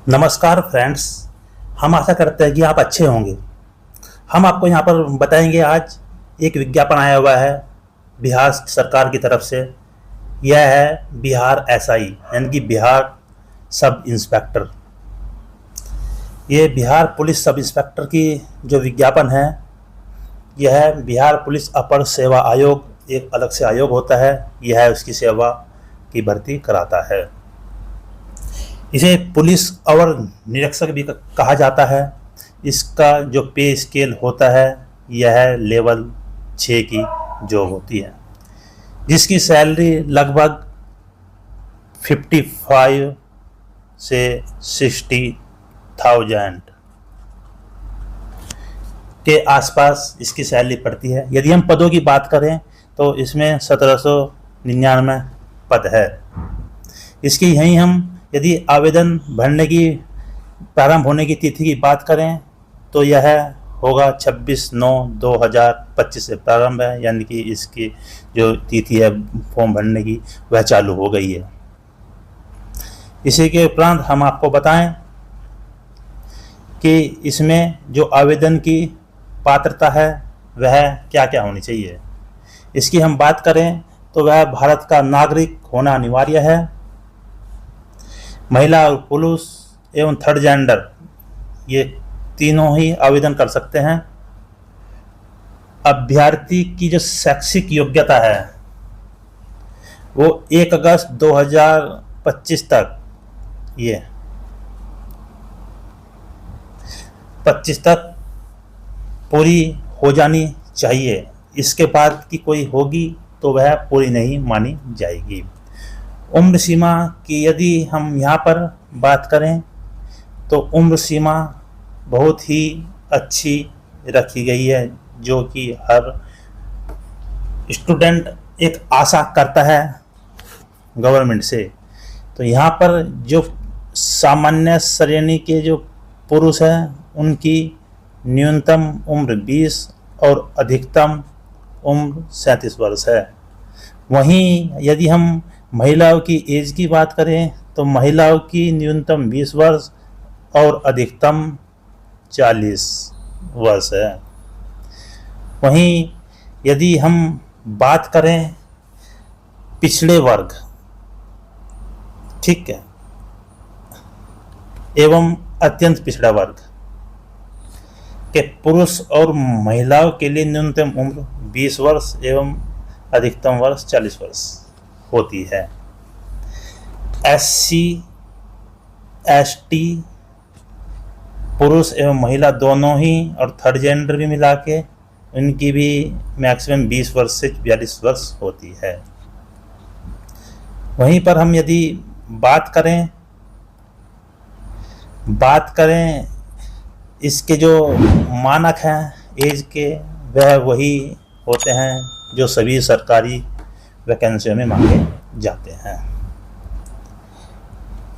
नमस्कार फ्रेंड्स। हम आशा करते हैं कि आप अच्छे होंगे। हम आपको यहाँ पर बताएंगे आज एक विज्ञापन आया हुआ है बिहार सरकार की तरफ से। यह है बिहार एसआई यानी कि बिहार सब इंस्पेक्टर। ये बिहार पुलिस सब इंस्पेक्टर की जो विज्ञापन है, यह है बिहार पुलिस अपर सेवा आयोग। एक अलग से आयोग होता है, यह उसकी सेवा की भर्ती कराता है। इसे पुलिस और निरीक्षक भी कहा जाता है। इसका जो पे स्केल होता है, यह लेवल 6 की जॉब होती है, जिसकी सैलरी लगभग 55 से 60,000 के आसपास इसकी सैलरी पड़ती है। यदि हम पदों की बात करें तो इसमें 1799 पद है। इसकी यहीं हम यदि आवेदन भरने की प्रारंभ होने की तिथि की बात करें तो यह होगा 26/9/2025 से प्रारंभ है, यानी कि इसकी जो तिथि है फॉर्म भरने की वह चालू हो गई है। इसी के उपरांत हम आपको बताएं कि इसमें जो आवेदन की पात्रता है वह क्या क्या होनी चाहिए। इसकी हम बात करें तो वह भारत का नागरिक होना अनिवार्य है। महिला और पुरुष एवं थर्ड जेंडर ये तीनों ही आवेदन कर सकते हैं। अभ्यर्थी की जो शैक्षिक योग्यता है वो 1 अगस्त 2025 तक 25 तक पूरी हो जानी चाहिए। इसके बाद की कोई होगी तो वह पूरी नहीं मानी जाएगी। उम्र सीमा की यदि हम यहाँ पर बात करें तो उम्र सीमा बहुत ही अच्छी रखी गई है, जो कि हर स्टूडेंट एक आशा करता है गवर्नमेंट से। तो यहाँ पर जो सामान्य श्रेणी के जो पुरुष हैं उनकी न्यूनतम उम्र 20 और अधिकतम उम्र 37 वर्ष है। वहीं यदि हम महिलाओं की एज की बात करें तो महिलाओं की न्यूनतम 20 वर्ष और अधिकतम 40 वर्ष है। वहीं यदि हम बात करें पिछड़े वर्ग, ठीक है, एवं अत्यंत पिछड़ा वर्ग के पुरुष और महिलाओं के लिए न्यूनतम उम्र 20 वर्ष एवं अधिकतम वर्ष 40 वर्ष होती है। SC ST पुरुष एवं महिला दोनों ही और थर्ड जेंडर भी मिला के उनकी भी मैक्सिमम 20 वर्ष से 42 वर्ष होती है। वहीं पर हम यदि बात करें इसके जो मानक हैं एज के, वह वही होते हैं जो सभी सरकारी वैकेंसियों में मांगे जाते हैं।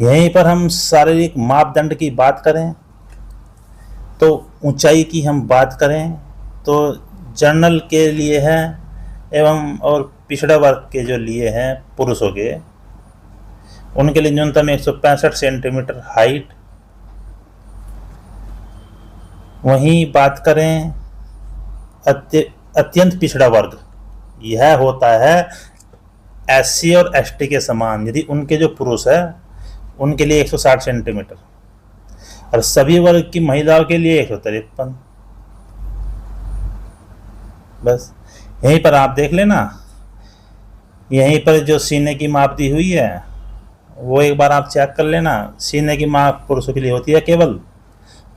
यहीं पर हम शारीरिक मापदंड की बात करें तो ऊंचाई की हम बात करें तो जनरल के लिए है एवं और पिछड़ा वर्ग के जो लिए हैं पुरुषों के, उनके लिए न्यूनतम 165 सेंटीमीटर हाइट। वहीं बात करें अत्यंत पिछड़ा वर्ग, यह होता है SC और ST के समान। यदि उनके जो पुरुष है उनके लिए 160 सेंटीमीटर और सभी वर्ग की महिलाओं के लिए 153। बस यहीं पर आप देख लेना, यहीं पर जो सीने की माप दी हुई है वो एक बार आप चेक कर लेना। सीने की माप पुरुषों के लिए होती है केवल,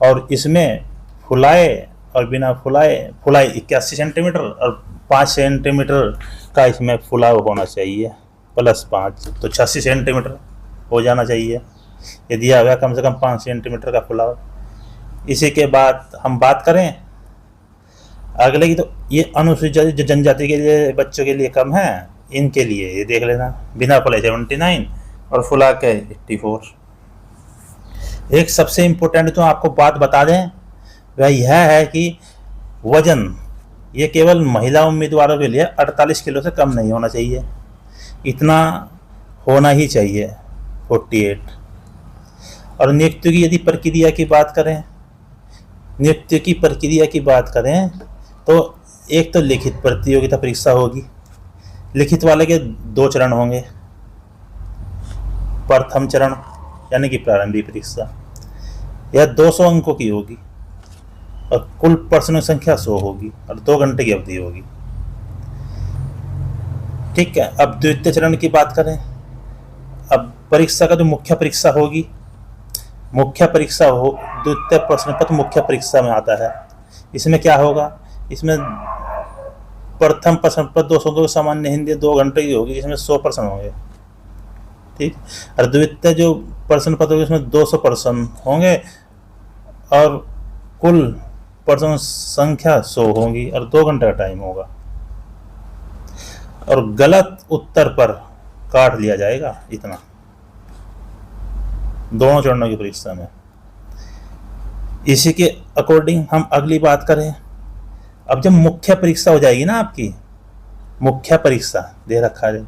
और इसमें फुलाए और बिना फुलाए 81 सेंटीमीटर और 5 सेंटीमीटर का इसमें फुलाव होना चाहिए, +5 तो 86 सेंटीमीटर हो जाना चाहिए। यदि दिया हुआ कम से कम 5 सेंटीमीटर का फुलाव। इसी के बाद हम बात करें अगले की, तो ये अनुसूचित जनजाति के लिए बच्चों के लिए कम है, इनके लिए ये देख लेना, बिना फुलाए 79 और फुला के 84। एक सबसे इम्पोर्टेंट तो आपको बात बता दें वह यह है कि वजन ये केवल महिला उम्मीदवारों के लिए 48 किलो से कम नहीं होना चाहिए, इतना होना ही चाहिए 48। और नियुक्ति की यदि प्रक्रिया की बात करें, नियुक्ति की प्रक्रिया की बात करें तो एक तो लिखित प्रतियोगिता परीक्षा होगी। लिखित वाले के 2 चरण होंगे। प्रथम चरण यानी कि प्रारंभिक परीक्षा, यह 200 अंकों की होगी और कुल प्रश्नों की संख्या 100 होगी और 2 घंटे की अवधि होगी। ठीक है। अब द्वितीय चरण की बात करें, अब परीक्षा का जो मुख्य परीक्षा होगी, मुख्य परीक्षा हो द्वितीय प्रश्न पत्र मुख्य परीक्षा में आता है। इसमें क्या होगा, इसमें प्रथम प्रश्न पत्र 200 अंकों की सामान्य हिंदी 2 घंटे की होगी, जिसमें 100 प्रश्न होंगे। ठीक। और द्वितीय जो प्रश्न पत्र होगी उसमें 200 प्रश्न होंगे और कुल प्रश्न संख्या 100 होगी और 2 घंटे का टाइम होगा। और गलत उत्तर पर काट लिया जाएगा इतना, दोनों चरणों की परीक्षा में। इसी के अकॉर्डिंग हम अगली बात करें, अब जब मुख्य परीक्षा हो जाएगी ना आपकी, मुख्य परीक्षा दे रखा है,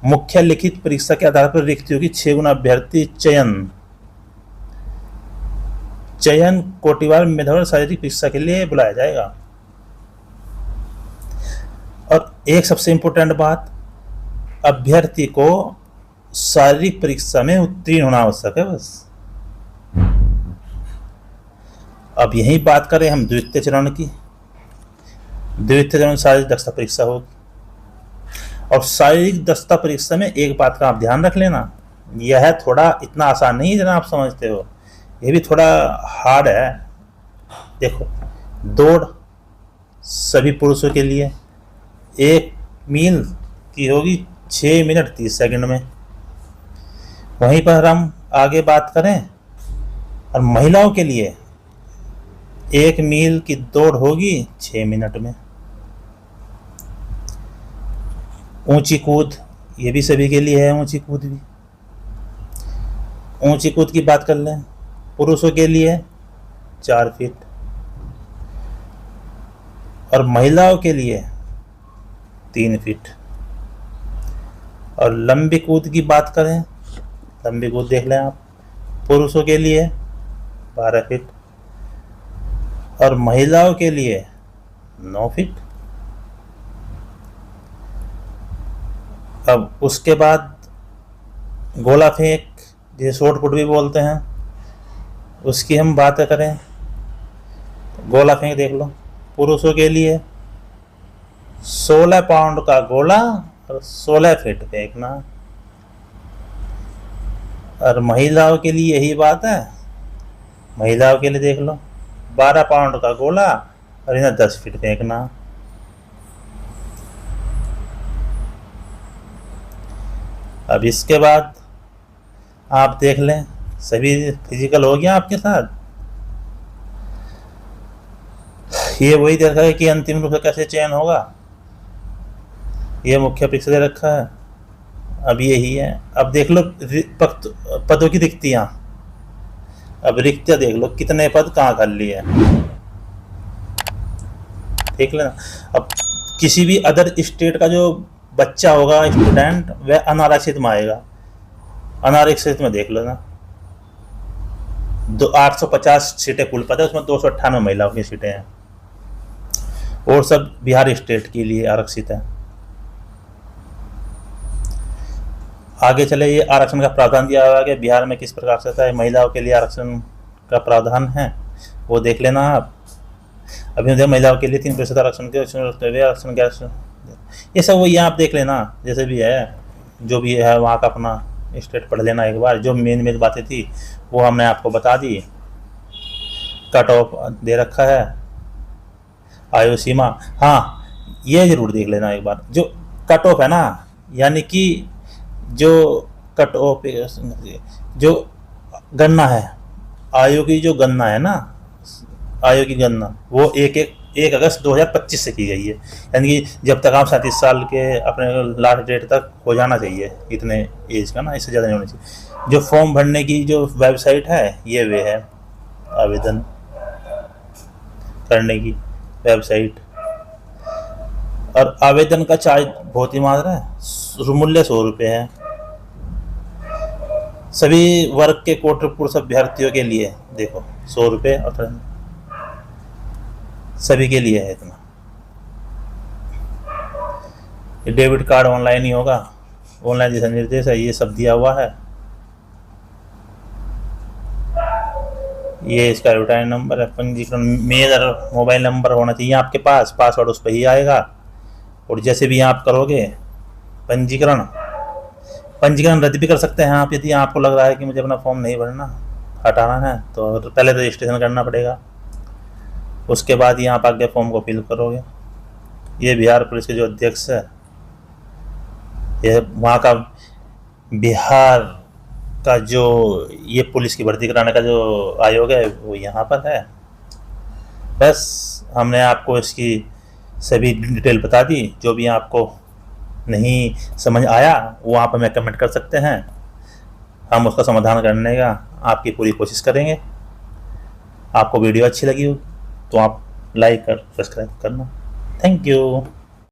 मुख्य लिखित परीक्षा के आधार पर रिक्तियों की 6 गुना अभ्यर्थी चयन कोटिवार मेधावी शारीरिक परीक्षा के लिए बुलाया जाएगा। और एक सबसे इंपॉर्टेंट बात, अभ्यर्थी को शारीरिक परीक्षा में उत्तीर्ण होना आवश्यक है बस। अब यही बात करें हम द्वितीय चरण की, द्वितीय चरण शारीरिक दक्षता परीक्षा होगी। और शारीरिक दक्षता परीक्षा में एक बात का आप ध्यान रख लेना, यह थोड़ा इतना आसान नहीं है जितना आप समझते हो, यह भी थोड़ा हार्ड है। देखो, दौड़ सभी पुरुषों के लिए 1 मील की होगी 6 मिनट 30 सेकंड में। वहीं पर हम आगे बात करें, और महिलाओं के लिए 1 मील की दौड़ होगी 6 मिनट में। ऊंची कूद, ये भी सभी के लिए है, ऊंची कूद भी। ऊंची कूद की बात कर लें, पुरुषों के लिए 4 फीट और महिलाओं के लिए 3 फीट। और लंबी कूद की बात करें, लंबी कूद देख लें आप, पुरुषों के लिए 12 फीट और महिलाओं के लिए 9 फीट। अब उसके बाद गोला फेंक, जिसे शॉट पुट भी बोलते हैं, उसकी हम बात करें, गोला फेंक देख लो, पुरुषों के लिए 16 पाउंड का गोला और 16 फीट फेंकना। और महिलाओं के लिए यही बात है, महिलाओं के लिए देख लो 12 पाउंड का गोला और इन्हें 10 फीट फेंकना। अब इसके बाद आप देख लें, सभी फिजिकल हो गया आपके साथ। ये वही दे रखा है कि अंतिम रूप से कैसे चयन होगा, ये मुख्य परीक्षा दे रखा है। अब यही है। अब देख लो पदों की रिक्तियां, अब रिक्तियां देख लो कितने पद कहाँ खाली है, देख लेना। अब किसी भी अदर स्टेट का जो बच्चा होगा स्टूडेंट, वह अनारक्षित में आएगा, अनारक्षित में देख लेना। 850 सीटें कुल पद है, उसमें 298 महिलाओं की सीटें हैं और सब बिहार स्टेट के लिए आरक्षित है। आगे चले, ये आरक्षण का प्रावधान दिया हुआ है कि बिहार में किस प्रकार से है, महिलाओं के लिए आरक्षण का प्रावधान है, वो देख लेना आप। अभी महिलाओं के लिए 3% आरक्षण के आरक्षण के आरक्षण, ये सब वही आप देख लेना, जैसे भी है, जो भी है वहाँ का अपना स्टेट पढ़ लेना एक बार। जो मेन बातें थी वो हमने आपको बता दी। कट ऑफ दे रखा है, आयु सीमा, हाँ ये जरूर देख लेना एक बार। जो कट ऑफ है ना, यानी कि जो कट ऑफ, जो गणना है आयु की, जो गणना है ना, आयु की गणना वो 1 अगस्त 2025 से की गई है। यानी कि जब तक आप 37 साल के अपने लास्ट डेट तक हो जाना चाहिए, इतने एज का ना, इससे ज़्यादा नहीं होना चाहिए। जो फॉर्म भरने की जो वेबसाइट है, ये वे है आवेदन करने की वेबसाइट। और आवेदन का चार्ज बहुत ही मात्रा है, मूल्य 100 रुपये है। सभी वर्ग के कोटपुर सब अभ्यर्थियों के लिए देखो 100 रुपये और सभी के लिए है इतना। ये डेबिट कार्ड ऑनलाइन ही होगा, ऑनलाइन दिशा निर्देश है, ये सब दिया हुआ है। ये इसका रिटायर्ड नंबर है, पंजीकरण मेल मोबाइल नंबर होना चाहिए आपके पास, पासवर्ड उस पर ही आएगा। और जैसे भी आप करोगे पंजीकरण रद्द भी कर सकते हैं आप, यदि आपको लग रहा है कि मुझे अपना फॉर्म नहीं भरना, हटाना है, तो पहले रजिस्ट्रेशन करना पड़ेगा, उसके बाद यहाँ पर आगे फॉर्म को फिल करोगे। ये बिहार पुलिस के जो अध्यक्ष है, ये वहाँ का बिहार का जो ये पुलिस की भर्ती कराने का जो आयोग है वो यहाँ पर है। बस हमने आपको इसकी सभी डिटेल बता दी। जो भी आपको नहीं समझ आया वो आप हमें कमेंट कर सकते हैं, हम उसका समाधान करने का आपकी पूरी कोशिश करेंगे। आपको वीडियो अच्छी लगी हो तो आप लाइक और सब्सक्राइब करना। Thank you.